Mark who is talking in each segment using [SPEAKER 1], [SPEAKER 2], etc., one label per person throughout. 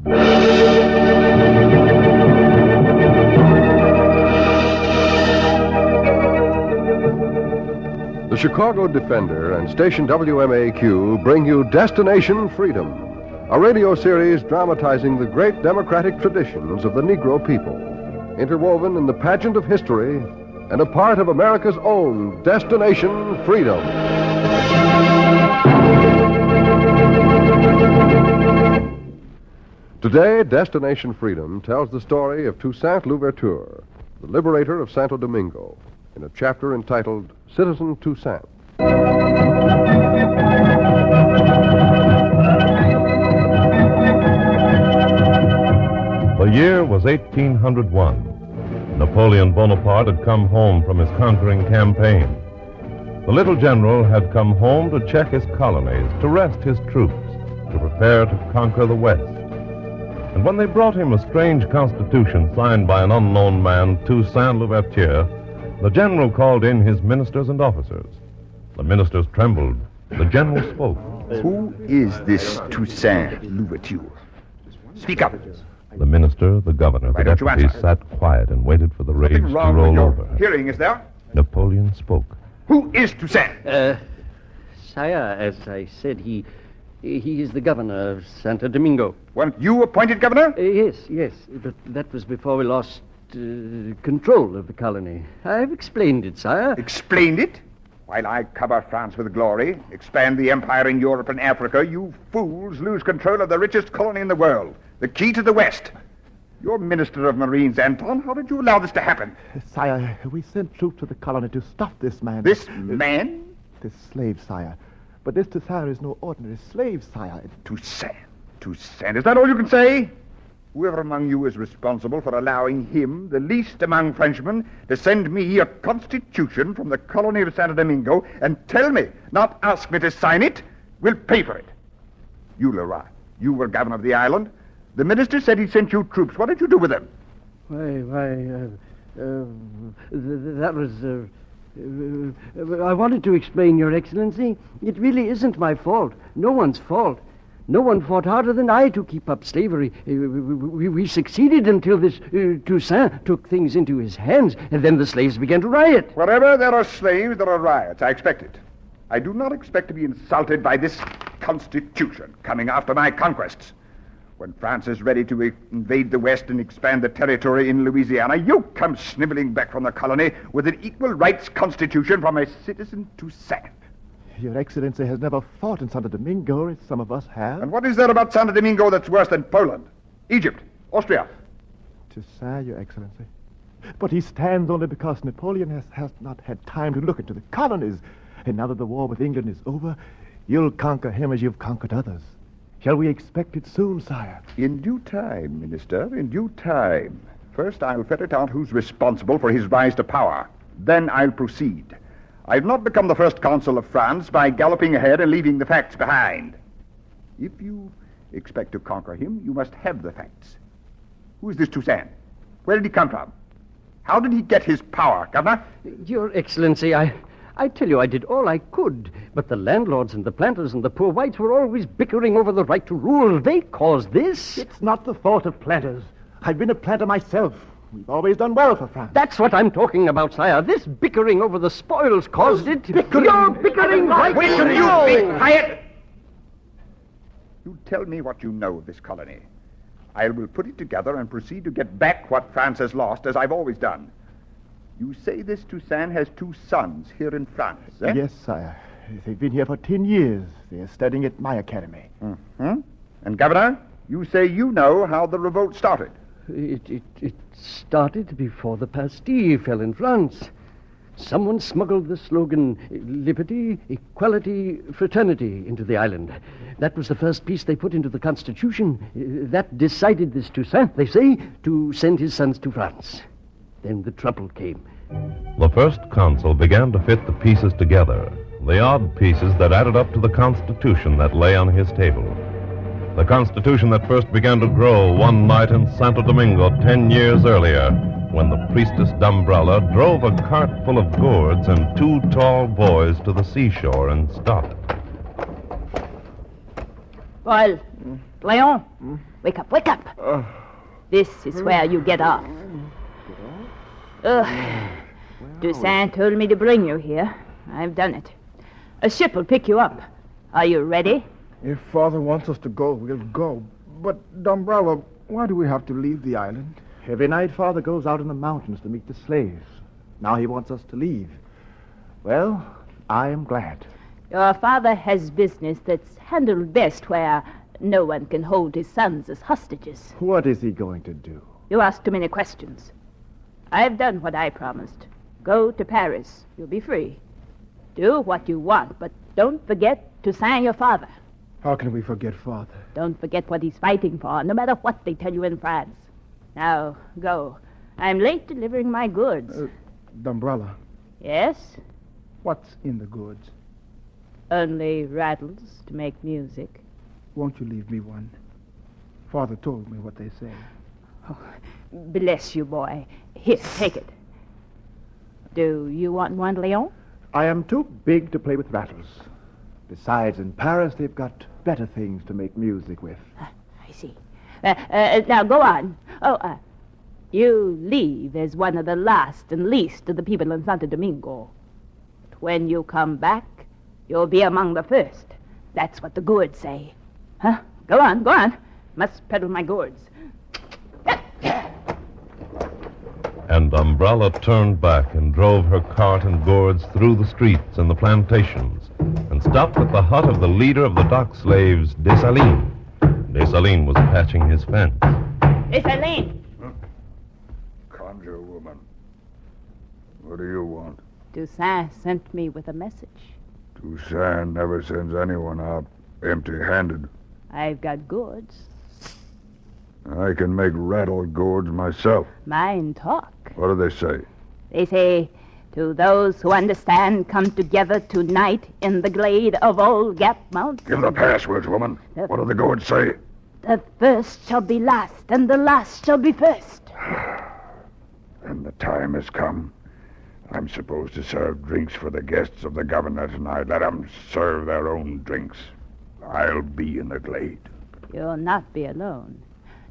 [SPEAKER 1] The Chicago Defender and station WMAQ bring you Destination Freedom, a radio series dramatizing the great democratic traditions of the Negro people, interwoven in the pageant of history and a part of America's own Destination Freedom. Today, Destination Freedom tells the story of Toussaint Louverture, the liberator of Santo Domingo, in a chapter entitled Citizen Toussaint.
[SPEAKER 2] The year was 1801. Napoleon Bonaparte had come home from his conquering campaign. The little general had come home to check his colonies, to rest his troops, to prepare to conquer the West. And when they brought him a strange constitution signed by an unknown man, Toussaint Louverture, the general called in his ministers and officers. The ministers trembled. The general spoke.
[SPEAKER 3] Who is this Toussaint Louverture? Speak up.
[SPEAKER 2] The minister, the governor, the deputies sat quiet and waited for the rage to roll over.
[SPEAKER 3] Hearing, is there?
[SPEAKER 2] Napoleon spoke.
[SPEAKER 3] Who is Toussaint?
[SPEAKER 4] Sire, as I said, he is the governor of Santo Domingo.
[SPEAKER 3] Weren't you appointed governor?
[SPEAKER 4] Yes, but that was before we lost control of the colony. I've explained it, sire.
[SPEAKER 3] Explained it? While I cover France with glory, expand the empire in Europe and Africa, you fools lose control of the richest colony in the world, the key to the West. You're Minister of Marines, Anton. How did you allow this to happen?
[SPEAKER 5] Sire, we sent troops to the colony to stop this man.
[SPEAKER 3] This man?
[SPEAKER 5] This slave, sire. But this Toussaint is no ordinary slave, sire.
[SPEAKER 3] Toussaint? Is that all you can say? Whoever among you is responsible for allowing him, the least among Frenchmen, to send me a constitution from the colony of Santo Domingo and tell me, not ask me to sign it, will pay for it. You, Leroy, you were governor of the island. The minister said he sent you troops. What did you do with them?
[SPEAKER 4] That was... I wanted to explain, Your Excellency. It really isn't my fault. No one's fault. No one fought harder than I to keep up slavery. We succeeded until this Toussaint took things into his hands, and then the slaves began to riot.
[SPEAKER 3] Wherever there are slaves, there are riots. I expect it. I do not expect to be insulted by this constitution coming after my conquests. When France is ready to invade the West and expand the territory in Louisiana, you come sniveling back from the colony with an equal rights constitution from a citizen Toussaint.
[SPEAKER 5] Your Excellency has never fought in Santo Domingo, as some of us have.
[SPEAKER 3] And what is there about Santo Domingo that's worse than Poland, Egypt, Austria?
[SPEAKER 5] Toussaint, Your Excellency. But he stands only because Napoleon has not had time to look into the colonies. And now that the war with England is over, you'll conquer him as you've conquered others. Shall we expect it soon, sire?
[SPEAKER 3] In due time, Minister, in due time. First, I'll ferret out who's responsible for his rise to power. Then I'll proceed. I've not become the first consul of France by galloping ahead and leaving the facts behind. If you expect to conquer him, you must have the facts. Who is this Toussaint? Where did he come from? How did he get his power, Governor?
[SPEAKER 4] Your Excellency, I tell you, I did all I could. But the landlords and the planters and the poor whites were always bickering over the right to rule. They caused this.
[SPEAKER 5] It's not the fault of planters. I've been a planter myself. We've always done well for France.
[SPEAKER 4] That's what I'm talking about, sire. This bickering over the spoils caused it.
[SPEAKER 5] Bickering?
[SPEAKER 4] You're bickering right
[SPEAKER 3] Wait till
[SPEAKER 4] now.
[SPEAKER 3] you be quiet! You tell me what you know of this colony. I will put it together and proceed to get back what France has lost, as I've always done. You say this Toussaint has 2 sons here in France, eh?
[SPEAKER 5] Yes, sire. They've been here for 10 years. They're studying at my academy.
[SPEAKER 3] Mm-hmm. And, Governor, you say you know how the revolt started.
[SPEAKER 4] It started before the Bastille fell in France. Someone smuggled the slogan, liberty, equality, fraternity, into the island. That was the first piece they put into the Constitution. That decided this Toussaint, they say, to send his sons to France. Then the trouble came.
[SPEAKER 2] The first consul began to fit the pieces together, the odd pieces that added up to the Constitution that lay on his table. The Constitution that first began to grow one night in Santo Domingo 10 years earlier, when the priestess Dumbrella drove a cart full of gourds and 2 tall boys to the seashore and stopped.
[SPEAKER 6] Well, Léon, Wake up, wake up. This is where you get off. Toussaint told me to bring you here. I've done it. A ship will pick you up. Are you ready?
[SPEAKER 7] If Father wants us to go, we'll go. But, Dumbrella, why do we have to leave the island?
[SPEAKER 5] Every night Father goes out in the mountains to meet the slaves. Now he wants us to leave. Well, I am glad.
[SPEAKER 6] Your father has business that's handled best where no one can hold his sons as hostages.
[SPEAKER 5] What is he going to do?
[SPEAKER 6] You ask too many questions. I've done what I promised. Go to Paris. You'll be free. Do what you want, but don't forget Toussaint, your father.
[SPEAKER 7] How can we forget Father?
[SPEAKER 6] Don't forget what he's fighting for, no matter what they tell you in France. Now, go. I'm late delivering my goods.
[SPEAKER 7] Dumbrella,
[SPEAKER 6] Yes?
[SPEAKER 7] what's in the goods?
[SPEAKER 6] Only rattles to make music.
[SPEAKER 7] Won't you leave me one? Father told me what they say.
[SPEAKER 6] Bless you, boy. Here, take it. Do you want one, Leon?
[SPEAKER 5] I am too big to play with rattles. Besides, in Paris, they've got better things to make music with.
[SPEAKER 6] I see. Now, go on. You leave as one of the last and least of the people in Santo Domingo. But when you come back, you'll be among the first. That's what the gourds say. Huh? Go on. Must peddle my gourds.
[SPEAKER 2] And Umbrella turned back and drove her cart and gourds through the streets and the plantations and stopped at the hut of the leader of the dock slaves, Dessalines. Dessalines was patching his fence.
[SPEAKER 6] Dessalines!
[SPEAKER 3] Conjure woman. What do you want?
[SPEAKER 6] Toussaint sent me with a message.
[SPEAKER 3] Toussaint never sends anyone out empty-handed.
[SPEAKER 6] I've got goods.
[SPEAKER 3] I can make rattle gourds myself.
[SPEAKER 6] Mine talk.
[SPEAKER 3] What do they say?
[SPEAKER 6] They say, to those who understand, come together tonight in the glade of Old Gap Mountain.
[SPEAKER 3] Give the passwords, woman. What do the gourds say?
[SPEAKER 6] The first shall be last, and the last shall be first.
[SPEAKER 3] And the time has come. I'm supposed to serve drinks for the guests of the governor tonight. Let them serve their own drinks. I'll be in the glade.
[SPEAKER 6] You'll not be alone.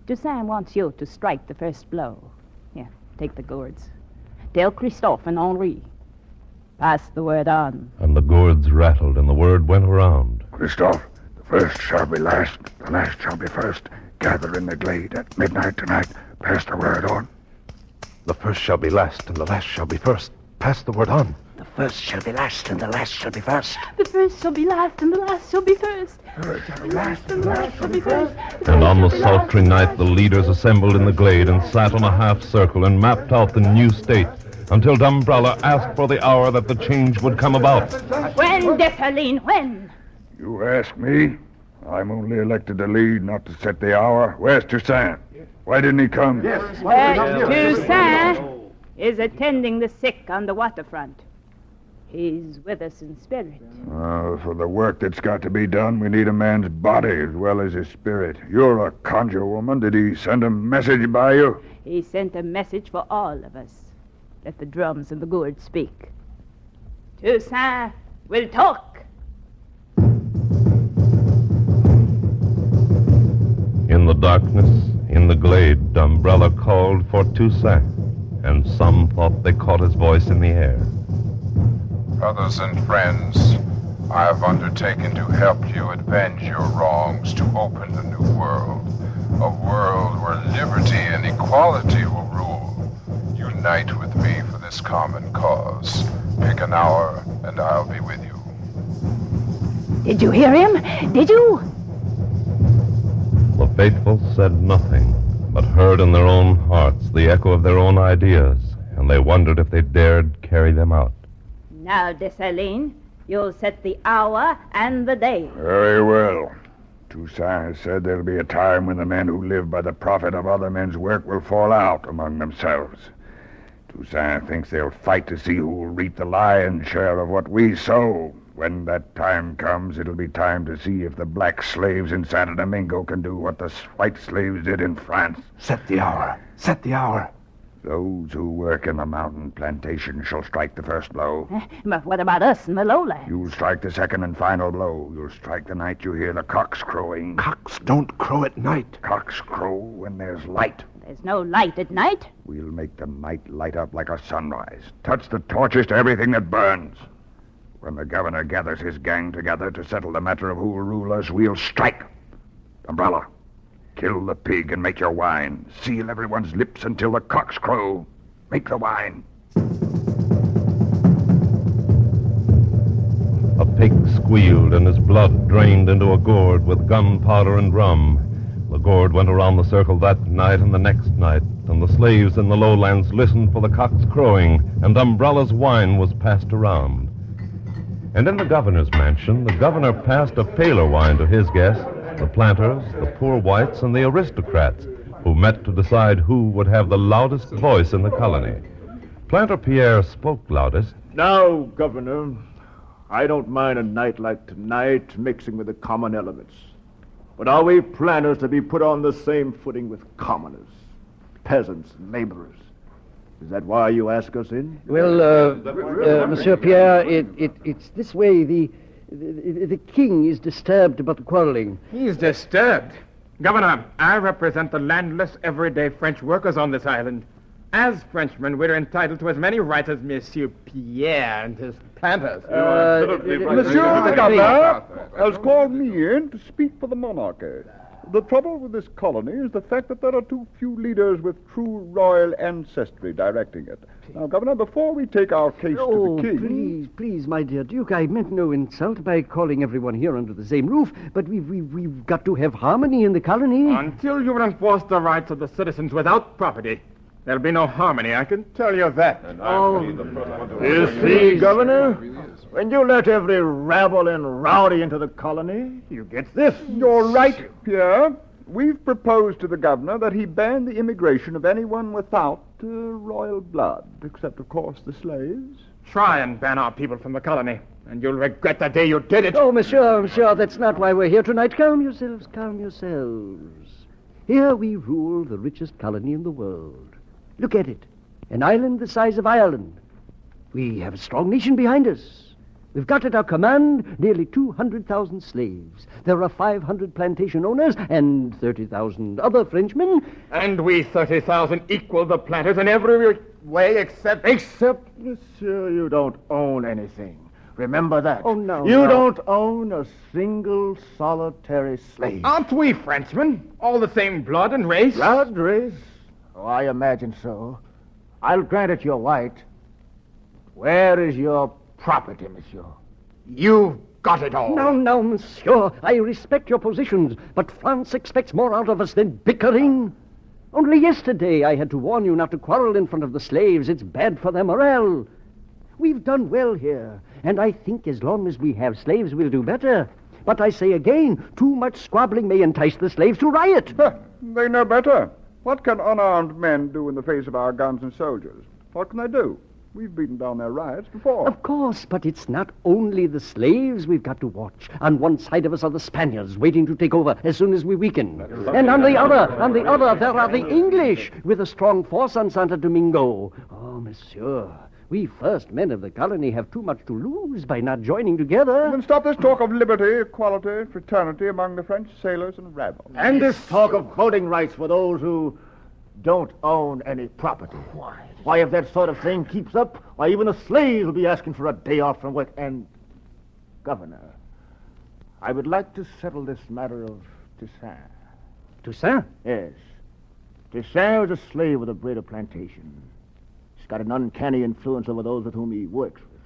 [SPEAKER 6] Toussaint wants you to strike the first blow. Here, take the gourds. Tell Christophe and Henri. Pass the word on.
[SPEAKER 2] And the gourds rattled, and the word went around.
[SPEAKER 3] Christophe, the first shall be last, the last shall be first. Gather in the glade at midnight tonight. Pass the word on.
[SPEAKER 8] The first shall be last, and the last shall be first. Pass the word on.
[SPEAKER 4] The first shall be last, and the last shall be first.
[SPEAKER 6] The first shall be last, and the last shall be first.
[SPEAKER 2] And on the sultry night, the leaders assembled in the glade and sat on a half circle and mapped out the new state until Dumbrella asked for the hour that the change would come about.
[SPEAKER 6] When, Dessalines, when?
[SPEAKER 3] You ask me? I'm only elected to lead, not to set the hour. Where's Toussaint? Why didn't he come?
[SPEAKER 6] Toussaint is attending the sick on the waterfront. He's with us in spirit.
[SPEAKER 3] For the work that's got to be done, we need a man's body as well as his spirit. You're a conjure woman. Did he send a message by you?
[SPEAKER 6] He sent a message for all of us. Let the drums and the gourds speak. Toussaint will talk.
[SPEAKER 2] In the darkness, in the glade, Dumbrella called for Toussaint, and some thought they caught his voice in the air.
[SPEAKER 9] Brothers and friends, I have undertaken to help you avenge your wrongs, to open a new world. A world where liberty and equality will rule. Unite with me for this common cause. Pick an hour, and I'll be with you.
[SPEAKER 6] Did you hear him? Did you?
[SPEAKER 2] The faithful said nothing, but heard in their own hearts the echo of their own ideas, and they wondered if they dared carry them out.
[SPEAKER 6] Now, Dessalines, you'll set the hour and the day.
[SPEAKER 3] Very well. Toussaint has said there'll be a time when the men who live by the profit of other men's work will fall out among themselves. Toussaint thinks they'll fight to see who will reap the lion's share of what we sow. When that time comes, it'll be time to see if the black slaves in Santo Domingo can do what the white slaves did in France.
[SPEAKER 8] Set the hour. Set the hour.
[SPEAKER 3] Those who work in the mountain plantation shall strike the first blow.
[SPEAKER 6] But what about us in the lowlands?
[SPEAKER 3] You'll strike the second and final blow. You'll strike the night you hear the cocks crowing.
[SPEAKER 8] Cocks don't crow at night.
[SPEAKER 3] Cocks crow when there's light.
[SPEAKER 6] There's no light at night.
[SPEAKER 3] We'll make the night light up like a sunrise. Touch the torches to everything that burns. When the governor gathers his gang together to settle the matter of who will rule us, we'll strike. Umbrella, kill the pig and make your wine. Seal everyone's lips until the cocks crow. Make the wine.
[SPEAKER 2] A pig squealed and his blood drained into a gourd with gunpowder and rum. The gourd went around the circle that night and the next night, and the slaves in the lowlands listened for the cocks crowing, and Umbrella's wine was passed around. And in the governor's mansion, the governor passed a paler wine to his guests, the planters, the poor whites, and the aristocrats, who met to decide who would have the loudest voice in the colony. Planter Pierre spoke loudest.
[SPEAKER 5] Now, Governor, I don't mind a night like tonight mixing with the common elements. But are we planters to be put on the same footing with commoners, peasants, and laborers? Is that why you ask us in?
[SPEAKER 4] Well, Monsieur Pierre, it's this way. The king is disturbed about the quarreling.
[SPEAKER 10] He's disturbed. Governor, I represent the landless, everyday French workers on this island. As Frenchmen, we're entitled to as many rights as Monsieur Pierre and his planters.
[SPEAKER 3] Monsieur the Governor has called me in to speak for the monarchy. The trouble with this colony is the fact that there are too few leaders with true royal ancestry directing it. Now, Governor, before we take our case to the king...
[SPEAKER 4] Please, my dear Duke, I meant no insult by calling everyone here under the same roof, but we've got to have harmony in the colony.
[SPEAKER 10] Until you enforce the rights of the citizens without property, there'll be no harmony, I can tell you that.
[SPEAKER 5] You see, Governor, when you let every rabble and rowdy into the colony, you get this.
[SPEAKER 3] You're right, Pierre. We've proposed to the governor that he ban the immigration of anyone without royal blood, except, of course, the slaves.
[SPEAKER 10] Try and ban our people from the colony, and you'll regret the day you did it.
[SPEAKER 4] Oh, monsieur, that's not why we're here tonight. Calm yourselves. Here we rule the richest colony in the world. Look at it. An island the size of Ireland. We have a strong nation behind us. We've got at our command nearly 200,000 slaves. There are 500 plantation owners and 30,000 other Frenchmen.
[SPEAKER 10] And we 30,000 equal the planters in every way except...
[SPEAKER 5] Except, monsieur, you don't own anything. Remember that.
[SPEAKER 4] Oh, no.
[SPEAKER 5] You don't own a single solitary slave.
[SPEAKER 10] Aren't we Frenchmen? All the same blood and race?
[SPEAKER 5] Blood, race? Oh, I imagine so. I'll grant it you're white. Where is your property, monsieur?
[SPEAKER 10] You've got it all.
[SPEAKER 4] No, monsieur. I respect your positions, but France expects more out of us than bickering. Only yesterday I had to warn you not to quarrel in front of the slaves. It's bad for their morale. We've done well here, and I think as long as we have slaves, we'll do better. But I say again, too much squabbling may entice the slaves to riot.
[SPEAKER 3] They know better. What can unarmed men do in the face of our guns and soldiers? What can they do? We've beaten down their riots before.
[SPEAKER 4] Of course, but it's not only the slaves we've got to watch. On one side of us are the Spaniards waiting to take over as soon as we weaken. And on the other, there are the English with a strong force on Santo Domingo. Oh, monsieur, we first men of the colony have too much to lose by not joining together.
[SPEAKER 3] Then stop this talk of liberty, equality, fraternity among the French sailors and rabble.
[SPEAKER 5] And this talk of voting rights for those who don't own any property. Why, if that sort of thing keeps up, why, even the slaves will be asking for a day off from work. And, Governor, I would like to settle this matter of Toussaint.
[SPEAKER 4] Toussaint?
[SPEAKER 5] Yes. Toussaint was a slave with a Breda plantation. He's got an uncanny influence over those with whom he works with.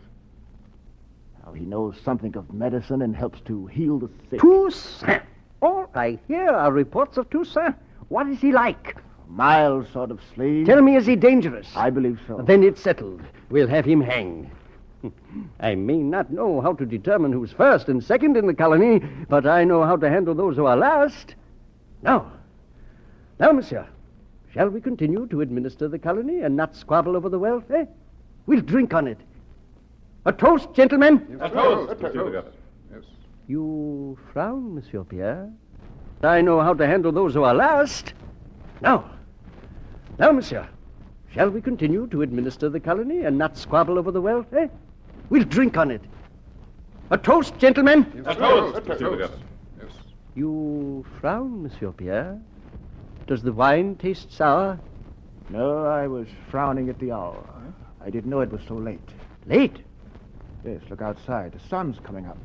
[SPEAKER 5] Now, he knows something of medicine and helps to heal the sick.
[SPEAKER 4] Toussaint? All I hear are reports of Toussaint. What is he like?
[SPEAKER 5] Mild sort of slave.
[SPEAKER 4] Tell me, is he dangerous?
[SPEAKER 5] I believe so.
[SPEAKER 4] Then it's settled. We'll have him hanged. I may not know how to determine who's first and second in the colony, but I know how to handle those who are last. Now, monsieur, shall we continue to administer the colony and not squabble over the wealth, eh? We'll drink on it. A toast, gentlemen?
[SPEAKER 9] A toast, Monsieur the Governor. Yes.
[SPEAKER 4] You frown, Monsieur Pierre. I know how to handle those who are last. Now, monsieur, Shall we continue to administer the colony and not squabble over the wealth, eh? We'll drink on it. A toast, gentlemen.
[SPEAKER 9] A toast. Yes.
[SPEAKER 4] You frown, Monsieur Pierre. Does the wine taste sour?
[SPEAKER 7] No, I was frowning at the hour. I didn't know it was so late.
[SPEAKER 4] Late?
[SPEAKER 7] Yes, look outside. The sun's coming up.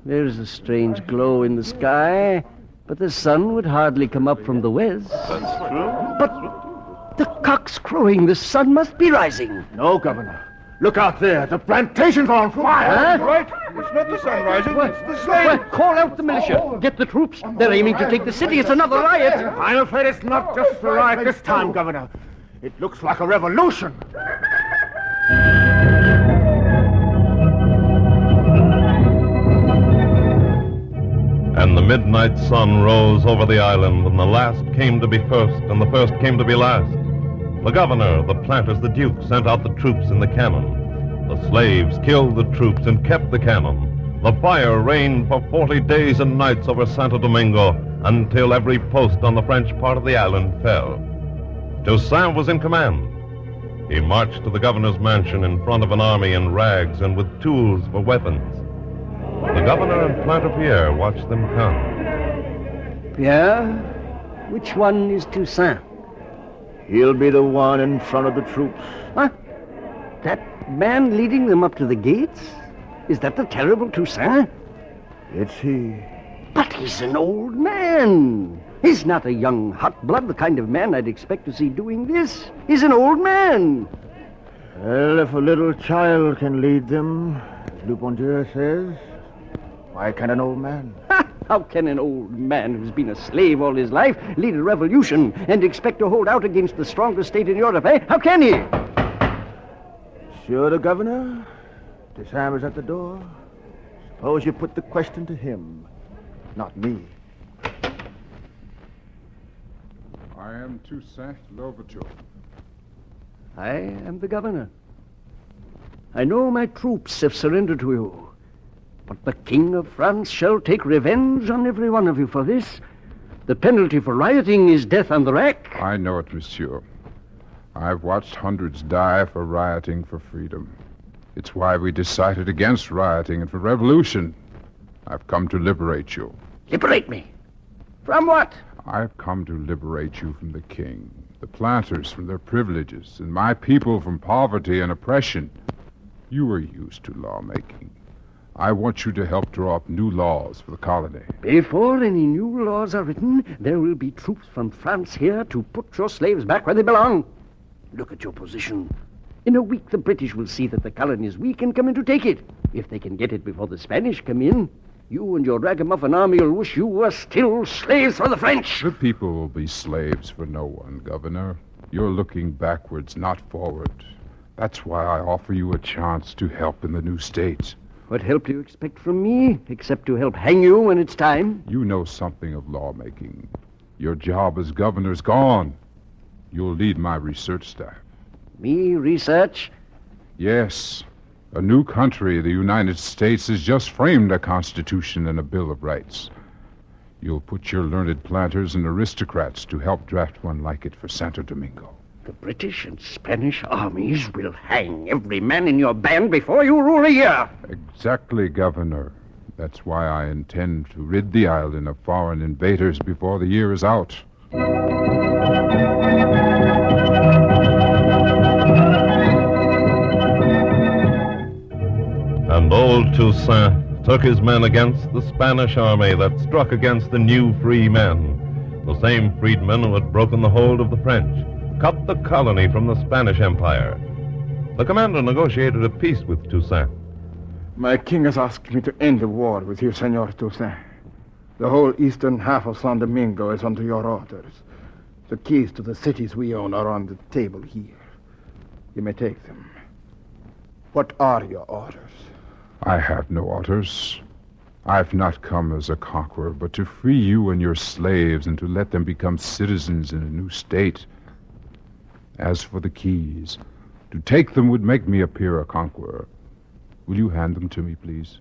[SPEAKER 4] There's a strange glow in the sky, but the sun would hardly come up from the west.
[SPEAKER 8] That's true.
[SPEAKER 4] But the cock's crowing. The sun must be rising.
[SPEAKER 7] No, Governor. Look out there. The plantation's on fire.
[SPEAKER 4] Huh?
[SPEAKER 3] Right? It's not the sun rising. It's the slaves.
[SPEAKER 4] Well, call out the militia. Get the troops. They're aiming to take the city. It's another riot.
[SPEAKER 7] I'm afraid it's not just a riot this time, Governor. It looks like a revolution.
[SPEAKER 2] And the midnight sun rose over the island, and the last came to be first, and the first came to be last. The governor, the planters, the duke sent out the troops in the cannon. The slaves killed the troops and kept the cannon. The fire reigned for 40 days and nights over Santo Domingo until every post on the French part of the island fell. Toussaint was in command. He marched to the governor's mansion in front of an army in rags and with tools for weapons. The governor and Planter Pierre watched them come.
[SPEAKER 4] Pierre, which one is Toussaint?
[SPEAKER 7] He'll be the one in front of the troops.
[SPEAKER 4] Huh? That man leading them up to the gates? Is that the terrible Toussaint?
[SPEAKER 7] It's he.
[SPEAKER 4] But he's an old man. He's not a young hot blood, the kind of man I'd expect to see doing this. He's an old man.
[SPEAKER 7] Well, if a little child can lead them, as Le Bon Dieu says, why can't an old man?
[SPEAKER 4] How can an old man who's been a slave all his life lead a revolution and expect to hold out against the strongest state in Europe, eh? How can he?
[SPEAKER 7] Sure, the governor? Toussaint is at the door. Suppose you put the question to him, not me.
[SPEAKER 9] I am Toussaint Louverture.
[SPEAKER 4] I am the governor. I know my troops have surrendered to you. But the King of France shall take revenge on every one of you for this. The penalty for rioting is death on the rack.
[SPEAKER 9] I know it, monsieur. I've watched hundreds die for rioting for freedom. It's why we decided against rioting and for revolution. I've come to liberate you.
[SPEAKER 4] Liberate me? From what?
[SPEAKER 9] I've come to liberate you from the king, the planters from their privileges, and my people from poverty and oppression. You are used to lawmaking. I want you to help draw up new laws for the colony.
[SPEAKER 4] Before any new laws are written, there will be troops from France here to put your slaves back where they belong. Look at your position. In a week, the British will see that the colony is weak and come in to take it. If they can get it before the Spanish come in, you and your ragamuffin army will wish you were still slaves for the French.
[SPEAKER 9] The people will be slaves for no one, Governor. You're looking backwards, not forward. That's why I offer you a chance to help in the new state.
[SPEAKER 4] What help do you expect from me, except to help hang you when it's time?
[SPEAKER 9] You know something of lawmaking. Your job as governor's gone. You'll lead my research staff.
[SPEAKER 4] Me research?
[SPEAKER 9] Yes. A new country, the United States, has just framed a constitution and a Bill of Rights. You'll put your learned planters and aristocrats to help draft one like it for Santo Domingo.
[SPEAKER 4] The British and Spanish armies will hang every man in your band before you rule a year.
[SPEAKER 9] Exactly, Governor. That's why I intend to rid the island of foreign invaders before the year is out.
[SPEAKER 2] And old Toussaint took his men against the Spanish army that struck against the new free men, the same freedmen who had broken the hold of the French, cut the colony from the Spanish Empire. The commander negotiated a peace with Toussaint.
[SPEAKER 7] My king has asked me to end the war with you, Senor Toussaint. The whole eastern half of San Domingo is under your orders. The keys to the cities we own are on the table here. You may take them. What are your orders?
[SPEAKER 9] I have no orders. I've not come as a conqueror, but to free you and your slaves and to let them become citizens in a new state. As for the keys, to take them would make me appear a conqueror. Will you hand them to me, please?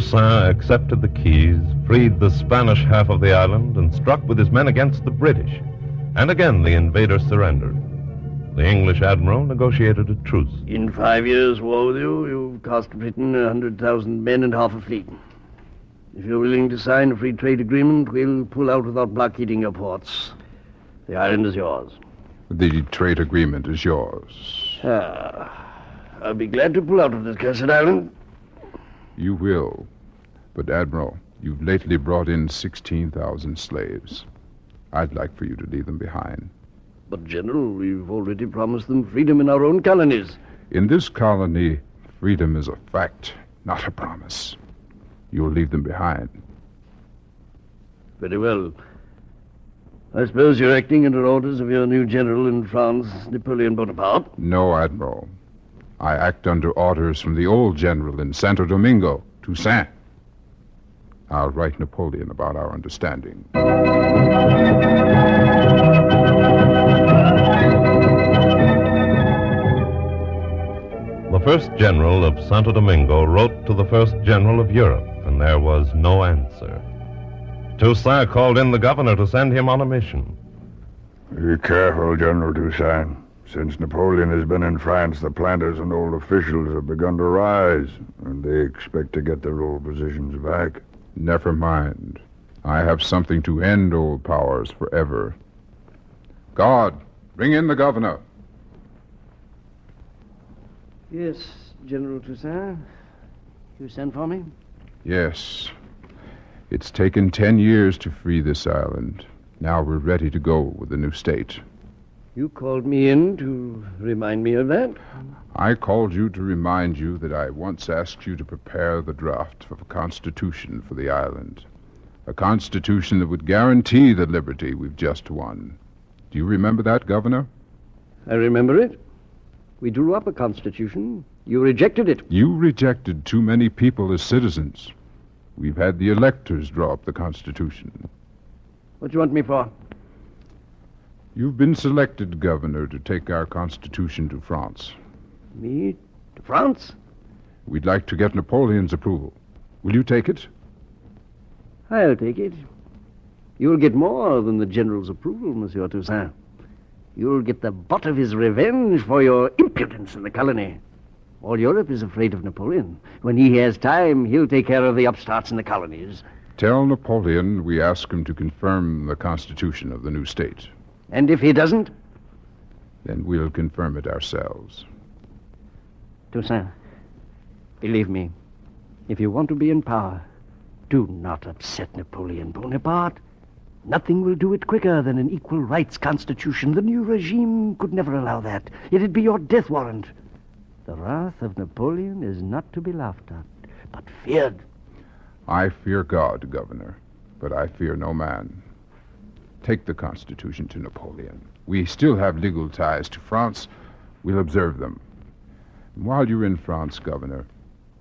[SPEAKER 2] Toussaint accepted the keys, freed the Spanish half of the island, and struck with his men against the British. And again the invaders surrendered. The English admiral negotiated a truce.
[SPEAKER 4] In 5 years' war with you, you've cost Britain 100,000 men and half a fleet. If you're willing to sign a free trade agreement, we'll pull out without blockading your ports. The island is yours.
[SPEAKER 9] The trade agreement is yours.
[SPEAKER 4] I'll be glad to pull out of this cursed island.
[SPEAKER 9] You will. But, Admiral, you've lately brought in 16,000 slaves. I'd like for you to leave them behind.
[SPEAKER 4] But, General, we've already promised them freedom in our own colonies.
[SPEAKER 9] In this colony, freedom is a fact, not a promise. You'll leave them behind.
[SPEAKER 4] Very well. I suppose you're acting under orders of your new general in France, Napoleon Bonaparte?
[SPEAKER 9] No, Admiral. I act under orders from the old general in Santo Domingo, Toussaint. I'll write Napoleon about our understanding.
[SPEAKER 2] The first general of Santo Domingo wrote to the first general of Europe, and there was no answer. Toussaint called in the governor to send him on a mission.
[SPEAKER 11] Be careful, General Toussaint. Since Napoleon has been in France, the planters and old officials have begun to rise, and they expect to get their old positions back.
[SPEAKER 9] Never mind. I have something to end old powers forever. Guard, bring in the governor.
[SPEAKER 4] Yes, General Toussaint. You sent for me?
[SPEAKER 9] Yes. It's taken 10 years to free this island. Now we're ready to go with the new state.
[SPEAKER 4] You called me in to remind me of that?
[SPEAKER 9] I called you to remind you that I once asked you to prepare the draft of a constitution for the island. A constitution that would guarantee the liberty we've just won. Do you remember that, Governor?
[SPEAKER 4] I remember it. We drew up a constitution. You rejected it.
[SPEAKER 9] You rejected too many people as citizens. We've had the electors draw up the constitution.
[SPEAKER 4] What do you want me for?
[SPEAKER 9] You've been selected, Governor, to take our constitution to France.
[SPEAKER 4] Me? To France?
[SPEAKER 9] We'd like to get Napoleon's approval. Will you take it?
[SPEAKER 4] I'll take it. You'll get more than the general's approval, Monsieur Toussaint. You'll get the butt of his revenge for your impudence in the colony. All Europe is afraid of Napoleon. When he has time, he'll take care of the upstarts in the colonies.
[SPEAKER 9] Tell Napoleon we ask him to confirm the constitution of the new state.
[SPEAKER 4] And if he doesn't?
[SPEAKER 9] Then we'll confirm it ourselves.
[SPEAKER 4] Toussaint, believe me, if you want to be in power, do not upset Napoleon Bonaparte. Nothing will do it quicker than an equal rights constitution. The new regime could never allow that. It'd be your death warrant. The wrath of Napoleon is not to be laughed at, but feared.
[SPEAKER 9] I fear God, Governor, but I fear no man. Take the Constitution to Napoleon. We still have legal ties to France. We'll observe them. And while you're in France, Governor,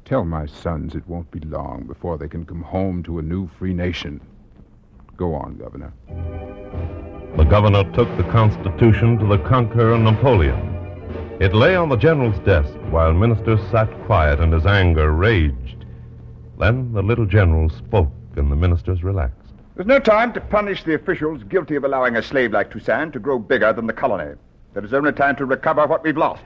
[SPEAKER 9] tell my sons it won't be long before they can come home to a new free nation. Go on, Governor.
[SPEAKER 2] The governor took the Constitution to the conqueror Napoleon. It lay on the general's desk while ministers sat quiet and his anger raged. Then the little general spoke and the ministers relaxed.
[SPEAKER 3] There's no time to punish the officials guilty of allowing a slave like Toussaint to grow bigger than the colony. There is only time to recover what we've lost.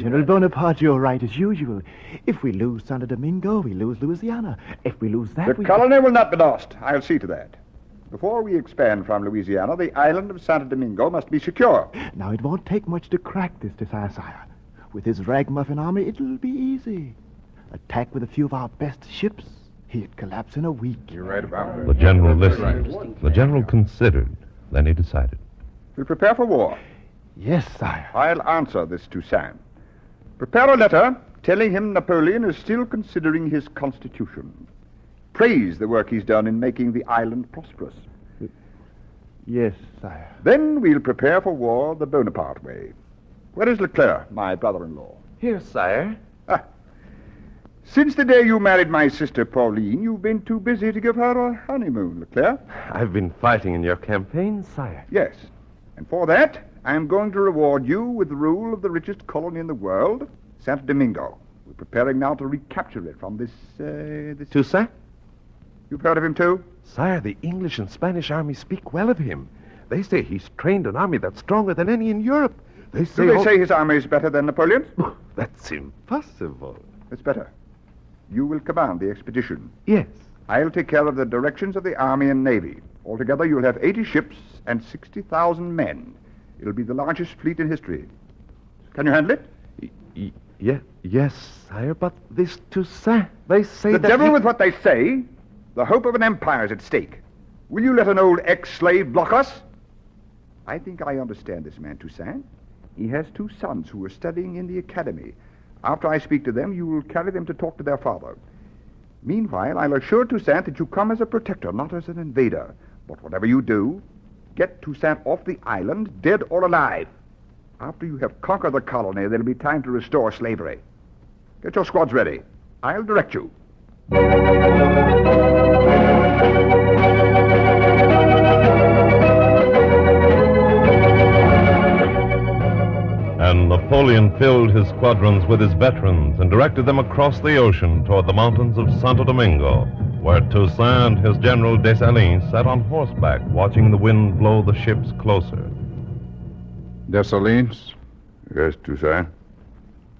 [SPEAKER 5] General Bonaparte, you're right as usual. If we lose Santo Domingo, we lose Louisiana. If we lose that,
[SPEAKER 3] The colony will not be lost. I'll see to that. Before we expand from Louisiana, the island of Santo Domingo must be secure.
[SPEAKER 5] Now, it won't take much to crack this, Sire. With his ragamuffin army, it'll be easy. Attack with a few of our best ships, he'd collapse in a week.
[SPEAKER 3] You're right about that.
[SPEAKER 2] The general listened. The general considered. Then he decided.
[SPEAKER 3] We'll prepare for war.
[SPEAKER 5] Yes, sire.
[SPEAKER 3] I'll answer this Toussaint. Prepare a letter telling him Napoleon is still considering his constitution. Praise the work he's done in making the island prosperous.
[SPEAKER 5] Yes, sire.
[SPEAKER 3] Then we'll prepare for war the Bonaparte way. Where is Leclerc, my brother-in-law?
[SPEAKER 12] Here, sire.
[SPEAKER 3] Since the day you married my sister Pauline, you've been too busy to give her a honeymoon, Leclerc.
[SPEAKER 12] I've been fighting in your campaign, sire.
[SPEAKER 3] Yes. And for that, I'm going to reward you with the rule of the richest colony in the world, Santo Domingo. We're preparing now to recapture it from this...
[SPEAKER 8] Toussaint?
[SPEAKER 3] You've heard of him, too?
[SPEAKER 8] Sire, the English and Spanish armies speak well of him. They say he's trained an army that's stronger than any in Europe. They say...
[SPEAKER 3] Do they say his army is better than Napoleon's?
[SPEAKER 8] That's impossible.
[SPEAKER 3] It's better. You will command the expedition.
[SPEAKER 8] Yes.
[SPEAKER 3] I'll take care of the directions of the army and navy. Altogether, you'll have 80 ships and 60,000 men. It'll be the largest fleet in history. Can you handle it?
[SPEAKER 8] Yes, sire, but this Toussaint, they say
[SPEAKER 3] The
[SPEAKER 8] that
[SPEAKER 3] devil with what they say. The hope of an empire is at stake. Will you let an old ex-slave block us? I think I understand this man, Toussaint. He has 2 sons who are studying in the academy. After I speak to them, you will carry them to talk to their father. Meanwhile, I'll assure Toussaint that you come as a protector, not as an invader. But whatever you do, get Toussaint off the island, dead or alive. After you have conquered the colony, there'll be time to restore slavery. Get your squads ready. I'll direct you.
[SPEAKER 2] And Napoleon filled his squadrons with his veterans and directed them across the ocean toward the mountains of Santo Domingo, where Toussaint and his general Dessalines sat on horseback, watching the wind blow the ships closer.
[SPEAKER 9] Dessalines,
[SPEAKER 11] Yes, Toussaint?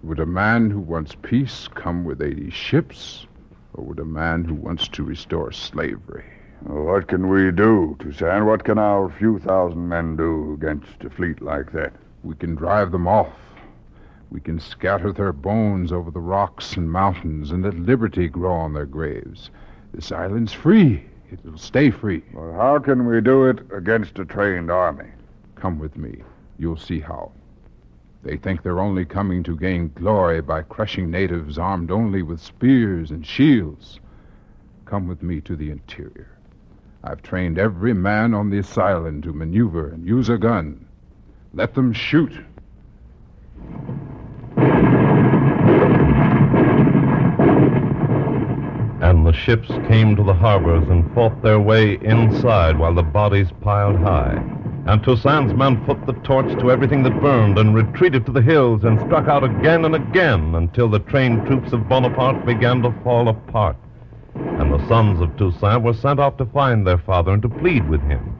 [SPEAKER 9] would a man who wants peace come with 80 ships, or would a man who wants to restore slavery?
[SPEAKER 11] What can we do, Toussaint? What can our few thousand men do against a fleet like that?
[SPEAKER 9] We can drive them off. We can scatter their bones over the rocks and mountains and let liberty grow on their graves. This island's free. It will stay free.
[SPEAKER 11] Well, how can we do it against a trained army?
[SPEAKER 9] Come with me. You'll see how. They think they're only coming to gain glory by crushing natives armed only with spears and shields. Come with me to the interior. I've trained every man on this island to maneuver and use a gun. Let them shoot.
[SPEAKER 2] And the ships came to the harbors and fought their way inside while the bodies piled high. And Toussaint's men put the torch to everything that burned and retreated to the hills and struck out again and again until the trained troops of Bonaparte began to fall apart. And the sons of Toussaint were sent off to find their father and to plead with him.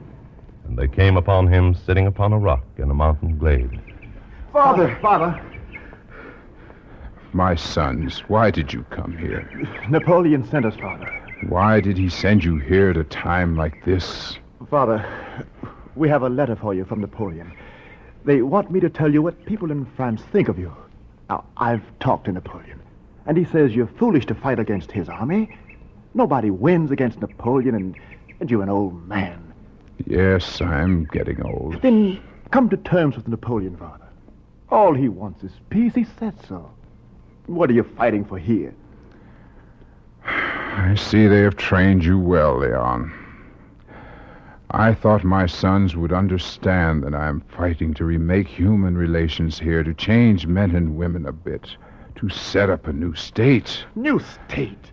[SPEAKER 2] And they came upon him sitting upon a rock in a mountain glade.
[SPEAKER 5] Father!
[SPEAKER 9] My sons, why did you come here?
[SPEAKER 5] Napoleon sent us, Father.
[SPEAKER 9] Why did he send you here at a time like this?
[SPEAKER 5] Father, we have a letter for you from Napoleon. They want me to tell you what people in France think of you. Now, I've talked to Napoleon, and he says you're foolish to fight against his army. Nobody wins against Napoleon, and you're an old man.
[SPEAKER 9] Yes, I'm getting old.
[SPEAKER 5] Then come to terms with Napoleon, Father. All he wants is peace. He said so. What are you fighting for here?
[SPEAKER 9] I see they have trained you well, Leon. I thought my sons would understand that I'm fighting to remake human relations here, to change men and women a bit, to set up a new state.
[SPEAKER 5] New state?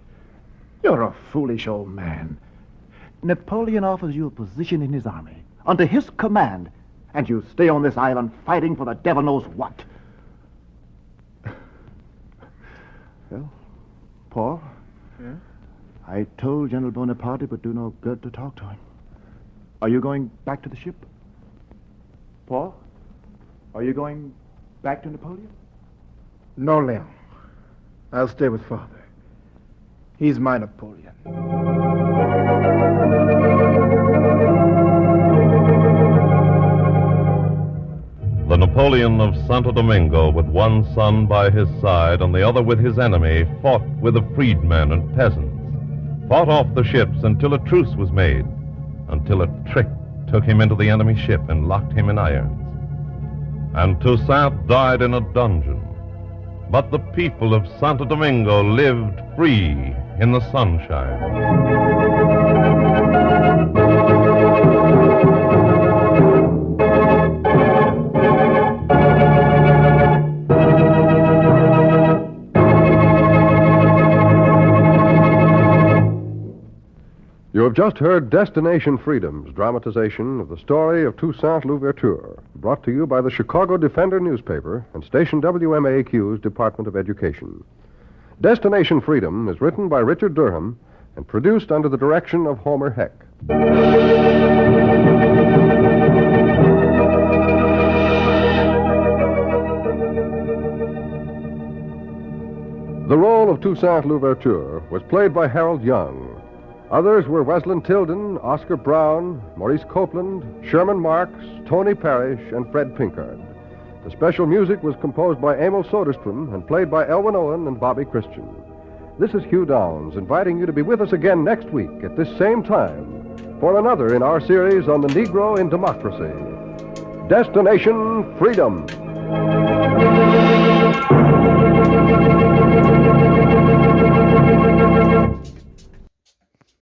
[SPEAKER 5] You're a foolish old man. Napoleon offers you a position in his army, under his command, and you stay on this island fighting for the devil knows what. Well, Paul?
[SPEAKER 7] Yeah?
[SPEAKER 5] I told General Bonaparte it would do no good to talk to him. Are you going back to the ship? Paul? Are you going back to Napoleon?
[SPEAKER 7] No, Leon. I'll stay with Father. He's my Napoleon.
[SPEAKER 2] The Napoleon of Santo Domingo, with one son by his side and the other with his enemy, fought with the freedmen and peasants, fought off the ships until a truce was made, until a trick took him into the enemy ship and locked him in irons. And Toussaint died in a dungeon. But the people of Santo Domingo lived free in the sunshine.
[SPEAKER 1] You have just heard Destination Freedom's dramatization of the story of Toussaint Louverture, brought to you by the Chicago Defender newspaper and station WMAQ's Department of Education. Destination Freedom is written by Richard Durham and produced under the direction of Homer Heck. The role of Toussaint Louverture was played by Harold Young. Others were Wesleyan Tilden, Oscar Brown, Maurice Copeland, Sherman Marks, Tony Parrish, and Fred Pinkard. The special music was composed by Emil Soderstrom and played by Elwin Owen and Bobby Christian. This is Hugh Downs, inviting you to be with us again next week at this same time for another in our series on the Negro in Democracy. Destination Freedom.